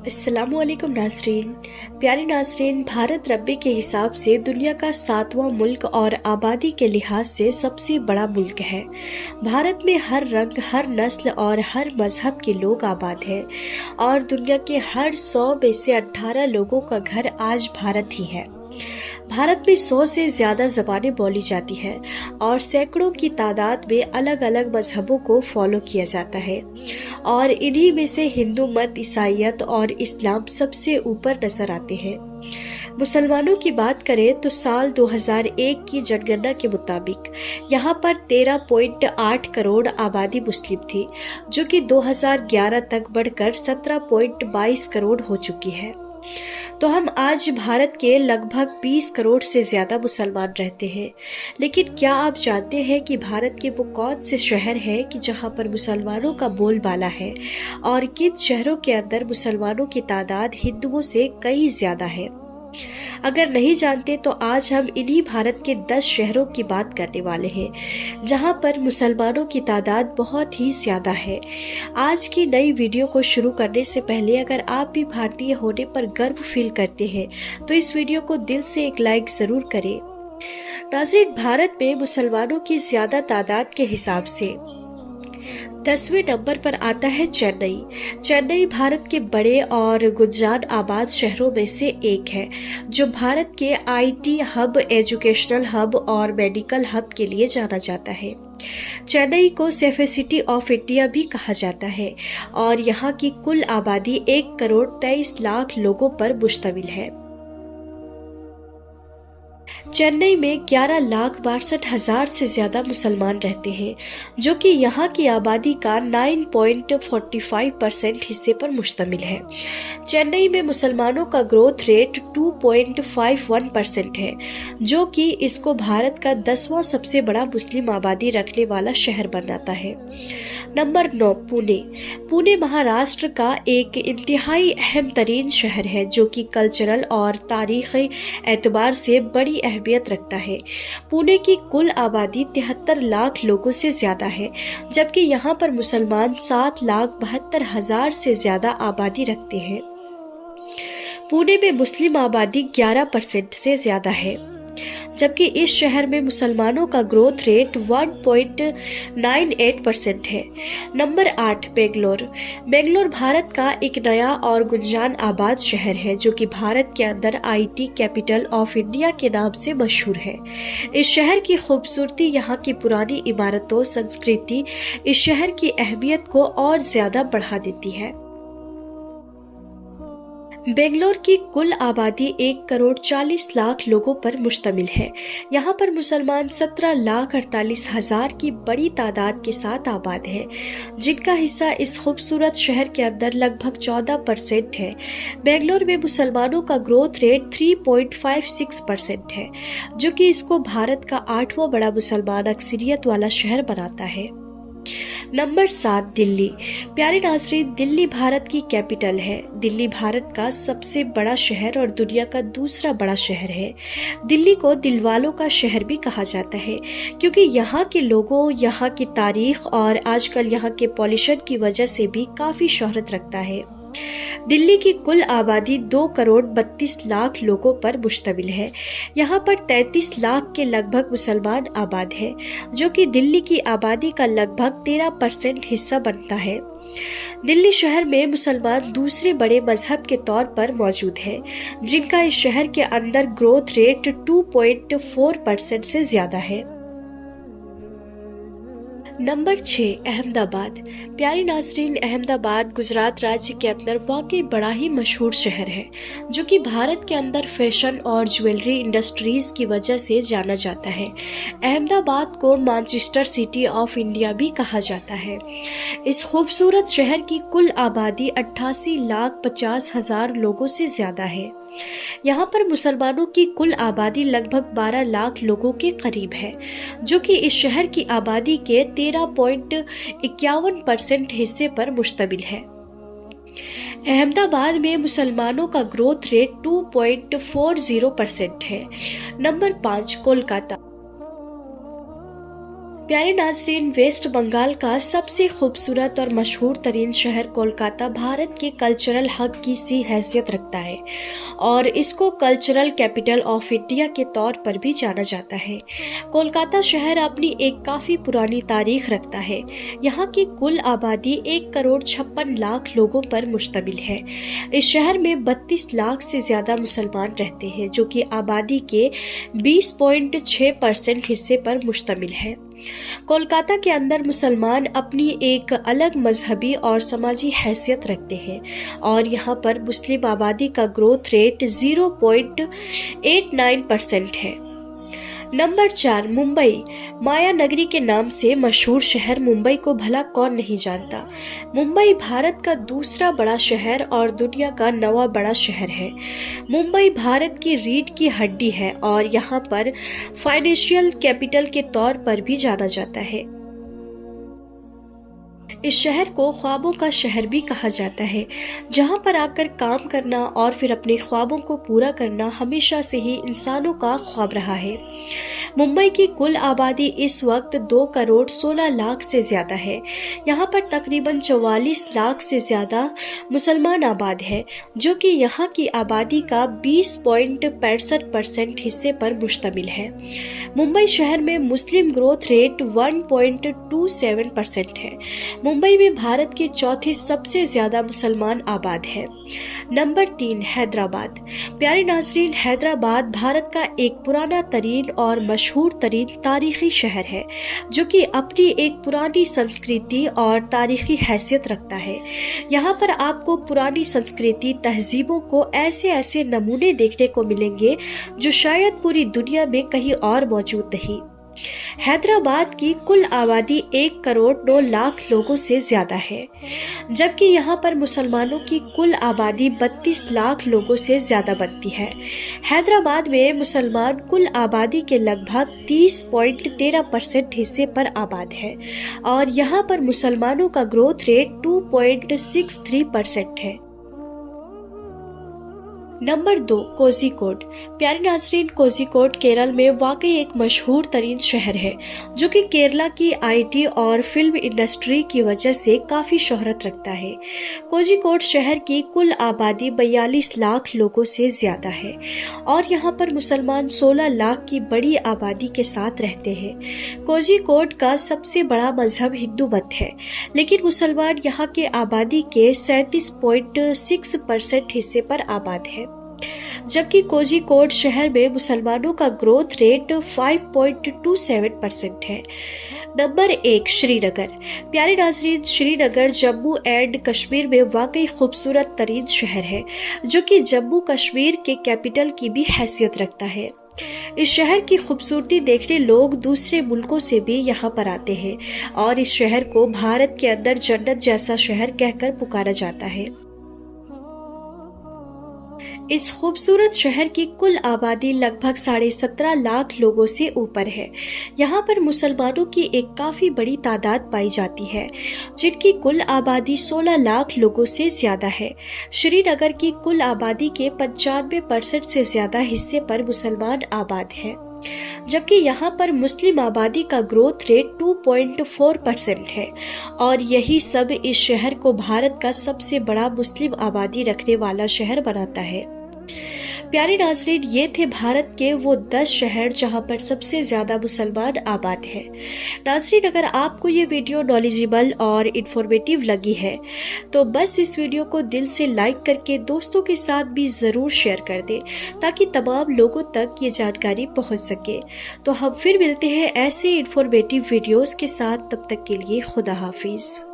अस्सलामुअलैकुम नाज़रीन। प्यारे नाज़रीन, भारत रब्बे के हिसाब से दुनिया का 7वां मुल्क और आबादी के लिहाज से सबसे बड़ा मुल्क है। भारत में हर रंग, हर नस्ल और हर मजहब के लोग आबाद हैं और दुनिया के हर 100 में से 18 लोगों का घर आज भारत ही है। भारत में 100 से ज़्यादा ज़बानें बोली जाती हैं और सैकड़ों की तादाद में अलग अलग मजहबों को फॉलो किया जाता है और इन्हीं में से हिंदू मत, ईसाईयत और इस्लाम सबसे ऊपर नजर आते हैं। मुसलमानों की बात करें तो साल 2001 की जनगणना के मुताबिक यहाँ पर 13.8 करोड़ आबादी मुस्लिम थी, जो कि 2011 तक बढ़कर 17.22 करोड़ हो चुकी है। तो हम आज भारत के लगभग 20 करोड़ से ज्यादा मुसलमान रहते हैं। लेकिन क्या आप जानते हैं कि भारत के वो कौन से शहर हैं कि जहां पर मुसलमानों का बोलबाला है और किन शहरों के अंदर मुसलमानों की तादाद हिंदुओं से कई ज्यादा है? अगर नहीं जानते तो आज हम इन्हीं भारत के 10 शहरों की बात करने वाले हैं जहां पर मुसलमानों की तादाद बहुत ही ज्यादा है। आज की नई वीडियो को शुरू करने से पहले अगर आप भी भारतीय होने पर गर्व फील करते हैं तो इस वीडियो को दिल से एक लाइक जरूर करें। नाज़रीन, भारत में मुसलमानों की ज्यादा तादाद के हिसाब से 10वें नंबर पर आता है चेन्नई। चेन्नई भारत के बड़े और गुंजान आबाद शहरों में से एक है, जो भारत के आईटी हब, एजुकेशनल हब और मेडिकल हब के लिए जाना जाता है। चेन्नई को सेफेस्ट सिटी ऑफ इंडिया भी कहा जाता है और यहाँ की कुल आबादी 1 करोड़ 23 लाख लोगों पर मुश्तमिल है। चेन्नई में 11,62,000 से ज्यादा मुसलमान रहते हैं, जो कि यहाँ की आबादी का 9.45% हिस्से पर मुश्तमिल है। चेन्नई में मुसलमानों का ग्रोथ रेट 2.51% है, जो कि इसको भारत का 10वां सबसे बड़ा मुस्लिम आबादी रखने वाला शहर बनाता है। नंबर 9, पुणे। पुणे महाराष्ट्र का एक इंतहाई अहम तरीन शहर है, जो कि कल्चरल और तारीखी एतबार से बड़ी अहमियत रखता है। पुणे की कुल आबादी 73 लाख लोगों से ज्यादा है, जबकि यहाँ पर मुसलमान 7,72,000 से ज्यादा आबादी रखते हैं। पुणे में मुस्लिम आबादी 11% से ज्यादा है, जबकि इस शहर में मुसलमानों का ग्रोथ रेट 1.98% है। नंबर 8, बेंगलोर। बेंगलोर भारत का एक नया और गुंजान आबाद शहर है, जो कि भारत के अंदर आईटी कैपिटल ऑफ इंडिया के नाम से मशहूर है। इस शहर की खूबसूरती, यहाँ की पुरानी इमारतों, संस्कृति इस शहर की अहमियत को और ज्यादा बढ़ा देती है। बेंगलोर की कुल आबादी 1 करोड़ 40 लाख लोगों पर मुश्तमिल है। यहाँ पर मुसलमान 17,48,000 की बड़ी तादाद के साथ आबाद है, जिनका हिस्सा इस खूबसूरत शहर के अंदर लगभग 14% है। बेंगलोर में मुसलमानों का ग्रोथ रेट 3.56% है, जो कि इसको भारत का 8वां बड़ा मुसलमान अक्सरियत वाला शहर बनाता है। नंबर 7, दिल्ली। प्यारे नाज़रीन, दिल्ली भारत की कैपिटल है। दिल्ली भारत का सबसे बड़ा शहर और दुनिया का दूसरा बड़ा शहर है। दिल्ली को दिलवालों का शहर भी कहा जाता है, क्योंकि यहाँ के लोगों, यहाँ की तारीख और आजकल यहाँ के पॉल्यूशन की वजह से भी काफ़ी शोहरत रखता है। दिल्ली की कुल आबादी 2 करोड़ 32 लाख लोगों पर मुश्तमिल है। यहाँ पर 33 लाख के लगभग मुसलमान आबाद है, जो कि दिल्ली की आबादी का लगभग 13% हिस्सा बनता है। दिल्ली शहर में मुसलमान दूसरे बड़े मजहब के तौर पर मौजूद है, जिनका इस शहर के अंदर ग्रोथ रेट 2.4% से ज्यादा है। नंबर 6, अहमदाबाद। प्यारी नाज़रीन, अहमदाबाद गुजरात राज्य के अंदर वाकई बड़ा ही मशहूर शहर है, जो कि भारत के अंदर फैशन और ज्वेलरी इंडस्ट्रीज की वजह से जाना जाता है। अहमदाबाद को मैनचेस्टर सिटी ऑफ इंडिया भी कहा जाता है। इस खूबसूरत शहर की कुल आबादी 88,50,000 लोगों से ज्यादा है। यहाँ पर मुसलमानों की कुल आबादी लगभग 12 लाख लोगों के करीब है, जो कि इस शहर की आबादी के 13.51% हिस्से पर मुश्तमिल है। अहमदाबाद में मुसलमानों का ग्रोथ रेट 2.40% है। नंबर 5, कोलकाता। प्यारे नाज़रीन, वेस्ट बंगाल का सबसे खूबसूरत और मशहूर तरीन शहर कोलकाता भारत के कल्चरल हब की सी हैसियत रखता है और इसको कल्चरल कैपिटल ऑफ इंडिया के तौर पर भी जाना जाता है। कोलकाता शहर अपनी एक काफ़ी पुरानी तारीख रखता है। यहाँ की कुल आबादी 1,56,00,000 लोगों पर मुश्तमिल है। इस शहर में 32 लाख से ज़्यादा मुसलमान रहते हैं, जो कि आबादी के 20.6% हिस्से पर मुश्तमिल है। कोलकाता के अंदर मुसलमान अपनी एक अलग मजहबी और समाजी हैसियत रखते हैं और यहाँ पर मुस्लिम आबादी का ग्रोथ रेट 0.89% है। नंबर 4, मुंबई। माया नगरी के नाम से मशहूर शहर मुंबई को भला कौन नहीं जानता। मुंबई भारत का दूसरा बड़ा शहर और दुनिया का 9वां बड़ा शहर है। मुंबई भारत की रीढ़ की हड्डी है और यहाँ पर फाइनेंशियल कैपिटल के तौर पर भी जाना जाता है। इस शहर को ख्वाबों का शहर भी कहा जाता है, जहां पर आकर काम करना और फिर अपने ख्वाबों को पूरा करना हमेशा से ही इंसानों का ख्वाब रहा है। मुंबई की कुल आबादी इस वक्त 2,16,00,000 से ज़्यादा है। यहाँ पर तकरीबन 44 लाख से ज़्यादा मुसलमान आबाद है, जो कि यहाँ की आबादी का 20.65% हिस्से पर मुश्तमिल है। मुंबई शहर में मुस्लिम ग्रोथ रेट 1.27% है। मुंबई में भारत के चौथे सबसे ज्यादा मुसलमान आबाद है। नंबर 3, हैदराबाद। प्यारे नाज़रीन, हैदराबाद भारत का एक पुराना तरीन और मशहूर तरीन तारीखी शहर है, जो कि अपनी एक पुरानी संस्कृति और तारीखी हैसियत रखता है। यहाँ पर आपको पुरानी संस्कृति तहजीबों को ऐसे नमूने देखने को मिलेंगे जो शायद पूरी दुनिया में कहीं और मौजूद नहीं। हैदराबाद की कुल आबादी 1,09,00,000 लोगों से ज्यादा है, जबकि यहाँ पर मुसलमानों की कुल आबादी 32 लाख लोगों से ज्यादा बनती है। हैदराबाद में मुसलमान कुल आबादी के लगभग 30.13% हिस्से पर आबाद है और यहाँ पर मुसलमानों का ग्रोथ रेट 2.63% है। नंबर 2, कोझिकोड। प्यारे नाज़रीन, कोझिकोड केरल में वाकई एक मशहूर तरीन शहर है, जो कि केरला की IT और फिल्म इंडस्ट्री की वजह से काफ़ी शोहरत रखता है। कोझिकोड शहर की कुल आबादी 42 लाख लोगों से ज़्यादा है और यहाँ पर मुसलमान 16 लाख की बड़ी आबादी के साथ रहते हैं। कोझिकोड का सबसे बड़ा मजहब हिंदू मत है, लेकिन मुसलमान यहाँ के आबादी के 37.6% हिस्से पर आबाद है, जबकि कोझिकोड शहर में मुसलमानों का ग्रोथ रेट 5.27% है। नंबर 1, श्रीनगर। प्यारे नाज़रीन, श्रीनगर जम्मू एंड कश्मीर में वाकई खूबसूरत तरीन शहर है, जो कि जम्मू कश्मीर के कैपिटल की भी हैसियत रखता है। इस शहर की खूबसूरती देखने लोग दूसरे मुल्कों से भी यहाँ पर आते हैं और इस शहर को भारत के अंदर जन्नत जैसा शहर कहकर पुकारा जाता है। इस खूबसूरत शहर की कुल आबादी लगभग 17.5 लाख लोगों से ऊपर है। यहाँ पर मुसलमानों की एक काफ़ी बड़ी तादाद पाई जाती है, जिनकी कुल आबादी 16 लाख लोगों से ज़्यादा है। श्रीनगर की कुल आबादी के 95% से ज़्यादा हिस्से पर मुसलमान आबाद हैं, जबकि यहाँ पर मुस्लिम आबादी का ग्रोथ रेट 2.4% है और यही सब इस शहर को भारत का सबसे बड़ा मुस्लिम आबादी रखने वाला शहर बनाता है। प्यारे नाज़रीन, ये थे भारत के वो 10 शहर जहाँ पर सबसे ज़्यादा मुसलमान आबाद हैं। नाज़रीन, अगर आपको ये वीडियो नॉलेजेबल और इन्फॉर्मेटिव लगी है तो बस इस वीडियो को दिल से लाइक करके दोस्तों के साथ भी ज़रूर शेयर कर दें, ताकि तमाम लोगों तक ये जानकारी पहुँच सके। तो हम फिर मिलते हैं ऐसे इन्फॉर्मेटिव वीडियोज़ के साथ। तब तक के लिए खुदा हाफिज़।